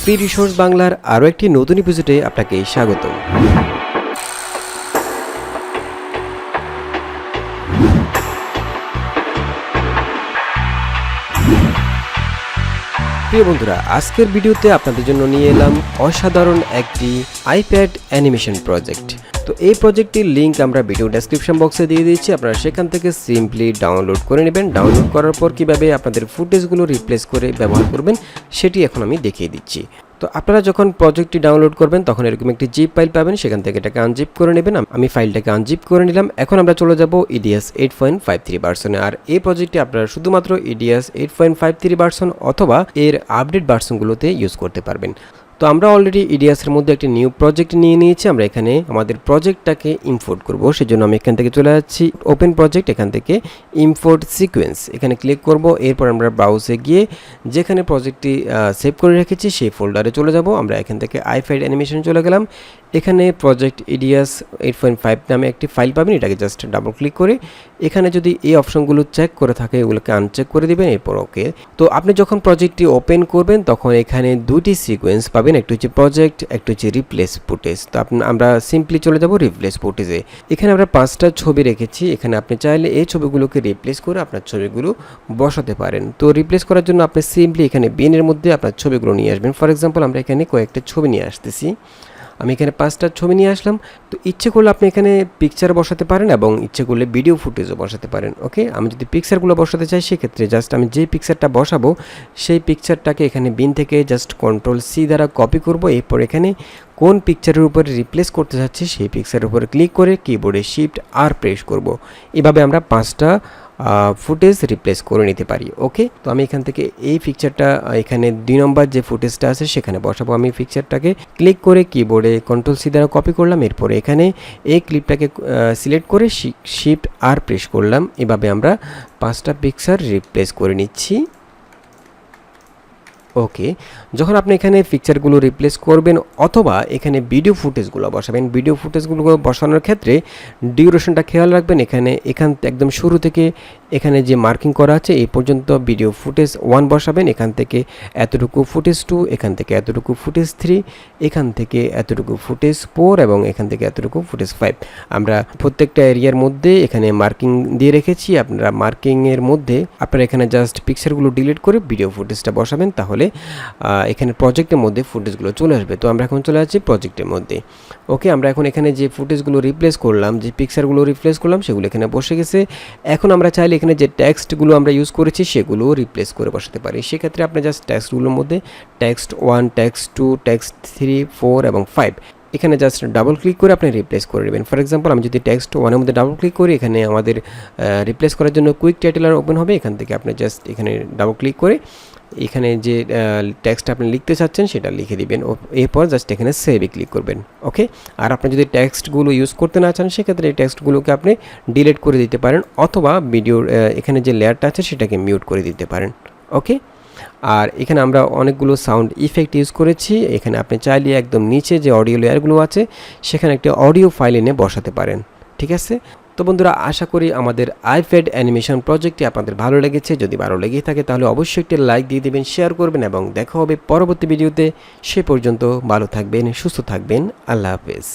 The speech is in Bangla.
ফ্রি রিসোর্স বাংলার আরও একটি নতুন এপিসোডে আপনাকে স্বাগত। প্রিয় বন্ধুরা, আজকের ভিডিওতে আপনাদের জন্য নিয়ে এলাম অসাধারণ একটি আইপ্যাড অ্যানিমেশন প্রজেক্ট। তো এই প্রজেক্টটির লিঙ্ক আমরা ভিডিও ডেসক্রিপশন বক্সে দিয়ে দিয়েছি, আপনারা সেখান থেকে সিম্পলি ডাউনলোড করে নেবেন। ডাউনলোড করার পর কীভাবে আপনাদের ফুটেজগুলো রিপ্লেস করে ব্যবহার করবেন সেটি এখন আমি দেখিয়ে দিচ্ছি। তো আপনারা যখন প্রজেক্টটি ডাউনলোড করবেন তখন এরকম একটি জিপ ফাইল পাবেন, সেখান থেকে এটাকে আনজিপ করে নেবেন। আমি ফাইলটাকে আনজিপ করে নিলাম। এখন আমরা চলে যাব Edius 8.53 ভার্সনে। আর এই প্রজেক্টটি আপনারা শুধুমাত্র Edius 8.53 ভার্সন অথবা এর আপডেট ভার্সনগুলোতে ইউজ করতে পারবেন। তো আমরা অলরেডি Edius-এর মধ্যে একটি নিউ প্রজেক্ট নিয়ে নিয়েছি। আমরা এখানে আমাদের প্রজেক্টটাকে ইম্পোর্ট করব, সেজন্য আমি এখান থেকে চলে যাচ্ছি ওপেন প্রজেক্ট, এখান থেকে ইম্পোর্ট সিকোয়েন্স এখানে ক্লিক করব। এরপর আমরা ব্রাউজে গিয়ে যেখানে প্রজেক্টটি সেভ করে রেখেছি সেই ফোল্ডারে চলে যাব। আমরা এখান থেকে আইপ্যাড অ্যানিমেশন চলে গেলাম। এখানে প্রজেক্ট Edius 8.5 নামে একটি ফাইল পাবেন, এটাকে জাস্ট ডাবল ক্লিক করে এখানে যদি এই অপশনগুলো চেক করে থাকে এগুলোকে আনচেক করে দিবেন। এরপর ওকে। তো আপনি যখন প্রজেক্টটি ওপেন করবেন তখন এখানে দুইটি সিকোয়েন্স পাবেন, একটি হচ্ছে প্রজেক্ট, একটি হচ্ছে রিপ্লেস ফুটেজ। তো আমরা সিম্পলি চলে যাব রিপ্লেস ফুটেজে। এখানে আমরা 5টা ছবি রেখেছি, এখানে আপনি চাইলে এই ছবিগুলোকে রিপ্লেস করে আপনার ছবিগুলো বসাতে পারেন। তো রিপ্লেস করার জন্য আপনি সিম্পলি এখানে বিনের মধ্যে আপনার ছবিগুলো নিয়ে আসবেন। ফর এক্সাম্পল আমরা এখানে কয়েকটা ছবি নিয়ে আসতেছি। আমি এখানে 5টা ছবি নিয়ে আসলাম। তো ইচ্ছে করলে আপনি এখানে পিকচার বসাতে পারেন এবং ইচ্ছে করলে ভিডিও ফুটেজও বসাতে পারেন। ওকে, আমি যদি পিকচারগুলো বসাতে চাই সেক্ষেত্রে জাস্ট আমি যে পিকচারটা বসাবো সেই পিকচারটাকে এখানে বিন থেকে জাস্ট Ctrl+C দ্বারা কপি করব। এরপর এখানে কোন পিকচারের উপরে রিপ্লেস করতে চাচ্ছি সেই পিকচারের উপরে ক্লিক করে কিবোর্ডে Shift+R প্রেস করব। এভাবে আমরা 5টা ফুটেজ রিপ্লেস করে নিতে পারি। ওকে, তো আমি এখান থেকে এই পিকচারটা এখানে 2 নম্বর যে ফুটেজটা আছে সেখানে বসাবো। আমি পিকচারটাকে ক্লিক করে কিবোর্ডে Ctrl+C দ্বারা কপি করলাম। এরপরে এখানে এই ক্লিপটাকে সিলেক্ট করে Shift+R প্রেস করলাম। এভাবে আমরা 5টা পিকচার রিপ্লেস করে নিচ্ছি। ওকে, যখন আপনি এখানে পিকচারগুলো রিপ্লেস করবেন অথবা এখানে ভিডিও ফুটেজগুলো বসাবেন, ভিডিও ফুটেজগুলো বসানোর ক্ষেত্রে ডিউরেশনটা খেয়াল রাখবেন। এখানে একদম শুরু থেকে এখানে যে মার্কিং করা আছে এই পর্যন্ত ভিডিও ফুটেজ 1 বসাবেন, এখান থেকে এতটুকু ফুটেজ 2, এখান থেকে এতটুকু ফুটেজ 3, এখান থেকে এতটুকু ফুটেজ 4 এবং এখান থেকে এতটুকু ফুটেজ 5। আমরা প্রত্যেকটা এরিয়ার মধ্যে এখানে মার্কিং দিয়ে রেখেছি। আপনারা মার্কিংয়ের মধ্যে আপনারা এখানে জাস্ট পিকচারগুলো ডিলিট করে ভিডিও ফুটেজটা বসাবেন, তাহলে এখানে প্রজেক্টের মধ্যে ফুটেজগুলো চলে আসবে। তো আমরা এখন চলে যাচ্ছি প্রজেক্টের মধ্যে। ওকে, আমরা এখন এখানে যে ফুটেজগুলো রিপ্লেস করলাম, যে পিকচারগুলো রিপ্লেস করলাম সেগুলো এখানে বসে গেছে। এখন আমরা চাইলে এখানে যে টেক্সটগুলো আমরা ইউজ করেছি সেগুলো রিপ্লেস করে বসাতে পারি। সেক্ষেত্রে আপনি জাস্ট টেক্সটগুলোর মধ্যে টেক্সট 1, টেক্সট 2, টেক্সট 3, 4 এবং 5 এখানে জাস্ট ডাবল ক্লিক করে আপনি রিপ্লেস করে নেবেন। ফর এক্সাম্পল আমি যদি টেক্সট 1-এর মধ্যে ডাবল ক্লিক করি, এখানে আমাদের রিপ্লেস করার জন্য কুইক টাইটেলার ওপেন হবে। এখান থেকে আপনি জাস্ট এখানে ডাবল ক্লিক করে এখানে যে টেক্সট আপনি লিখতে চাচ্ছেন সেটা লিখে দিবেন। এরপর জাস্ট এখানে সেভে ক্লিক করবেন। ওকে, আর আপনি যদি টেক্সটগুলো ইউজ করতে না চান সেক্ষেত্রে এই টেক্সটগুলোকে আপনি ডিলিট করে দিতে পারেন অথবা ভিডিওর এখানে যে লেয়ারটা আছে সেটাকে মিউট করে দিতে পারেন। ওকে, আর এখানে আমরা অনেকগুলো সাউন্ড ইফেক্ট ইউজ করেছি। এখানে আপনি চাইলে একদম নিচে যে অডিও লেয়ারগুলো আছে সেখানে একটা অডিও ফাইল এনে বসাতে পারেন। ঠিক আছে, তো বন্ধুরা, আশা করি আমাদের আইপ্যাড অ্যানিমেশন প্রজেক্টটি আপনাদের ভালো লেগেছে। যদি ভালো লেগে থাকে তাহলে অবশ্যই একটি লাইক দিয়ে দেবেন, শেয়ার করবেন এবং দেখা হবে পরবর্তী ভিডিওতে। সে পর্যন্ত ভালো থাকবেন, সুস্থ থাকবেন। আল্লাহ হাফেজ।